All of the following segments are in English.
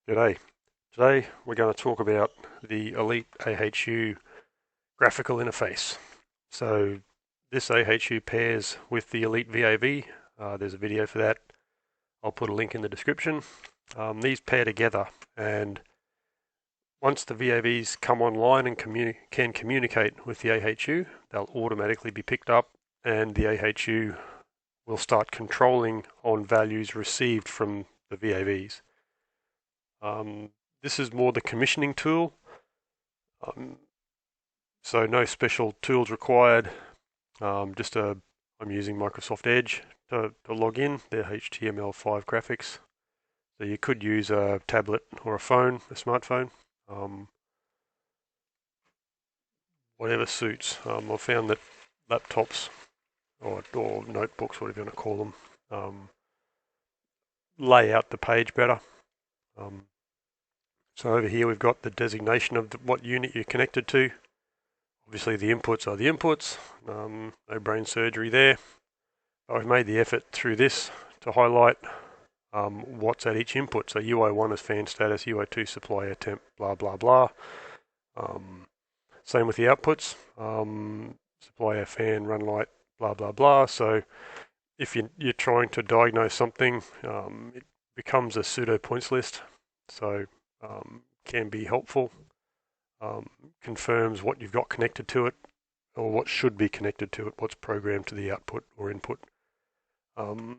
G'day. Today we're going to talk about the Elite AHU graphical interface. So this AHU pairs with the Elite VAV. There's a video for that. I'll put a link in the description. These pair together, and once the VAVs come online and can communicate with the AHU, they'll automatically be picked up and the AHU will start controlling on values received from the VAVs. This is more the commissioning tool, so no special tools required. I'm using Microsoft Edge to log in. They're HTML5 graphics, so you could use a tablet or a phone, a smartphone, whatever suits. I've found that laptops or notebooks, whatever you want to call them, lay out the page better. So over here we've got the designation of what unit you're connected to. Obviously the inputs are the inputs, no brain surgery there. I've made the effort through this to highlight what's at each input. So UI1 is fan status, UI2 supply air temp, blah blah blah. Same with the outputs, supply air fan, run light, blah blah blah. So if you're trying to diagnose something, it becomes a pseudo points list. So can be helpful. Confirms what you've got connected to it, or what should be connected to it, what's programmed to the output or input. The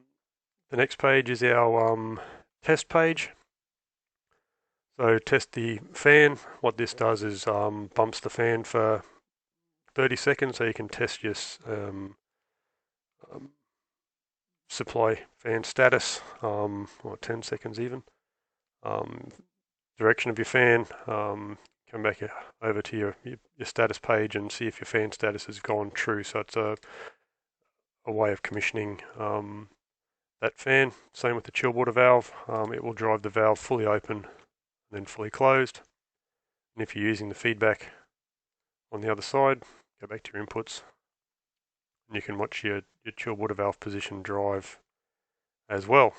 next page is our test page. So test the fan. What this does is bumps the fan for 30 seconds, so you can test your supply fan status, or 10 seconds even. Direction of your fan, come back over to your status page and see if your fan status has gone true. So it's a way of commissioning that fan. Same with the chill water valve. It will drive the valve fully open and then fully closed. And if you're using the feedback on the other side, go back to your inputs and you can watch your chill water valve position drive as well.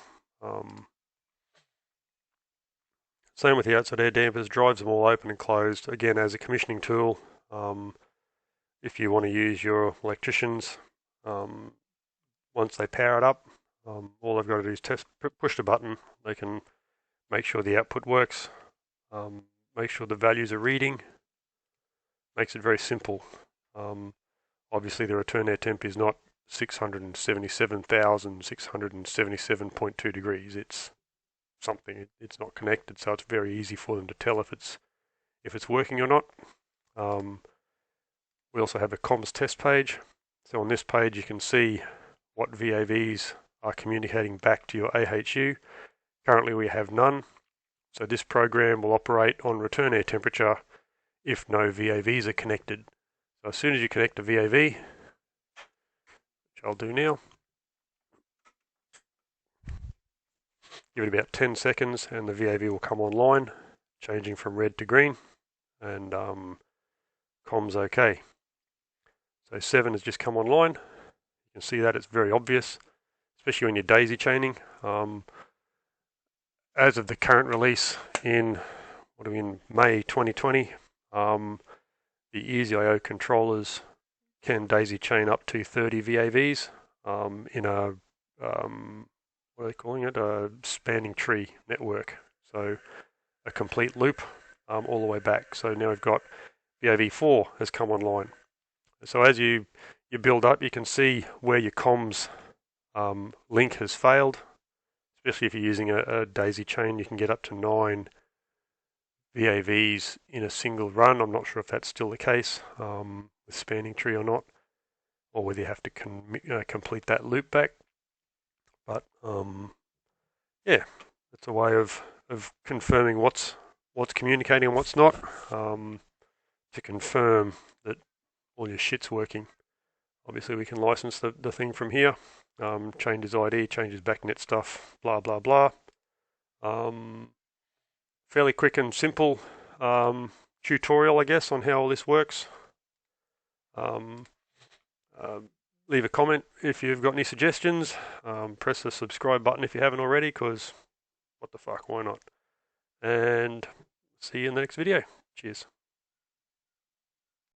Same with the outside air dampers, drives them all open and closed, again as a commissioning tool. If you want to use your electricians, once they power it up, all they've got to do is push the button. They can make sure the output works, make sure the values are reading. Makes it very simple. Obviously the return air temp is not 677,677.2 degrees. It's something, it's not connected, so it's very easy for them to tell if it's working or not. We also have a comms test page. So on this page you can see what VAVs are communicating back to your AHU. Currently we have none, so this program will operate on return air temperature if no VAVs are connected. So as soon as you connect a VAV, which I'll do now, give it about 10 seconds and the VAV will come online, changing from red to green, and comms OK. So 7 has just come online. You can see that it's very obvious, especially when you're daisy chaining. As of the current release in May 2020, the EasyIO Controllers can daisy chain up to 30 VAVs in a what are they calling it? A spanning tree network. So a complete loop all the way back. So now we've got VAV4 has come online. So as you build up, you can see where your comms link has failed. Especially if you're using a daisy chain, you can get up to 9 VAVs in a single run. I'm not sure if that's still the case with spanning tree or not, or whether you have to complete that loop back. But yeah, it's a way of confirming what's communicating and what's not, to confirm that all your shit's working. Obviously we can license the thing from here, change his ID, change his backnet stuff, blah blah blah. Fairly quick and simple tutorial, I guess, on how all this works. Leave a comment if you've got any suggestions. Press the subscribe button if you haven't already, because what the fuck, why not? and see you in the next video. Cheers.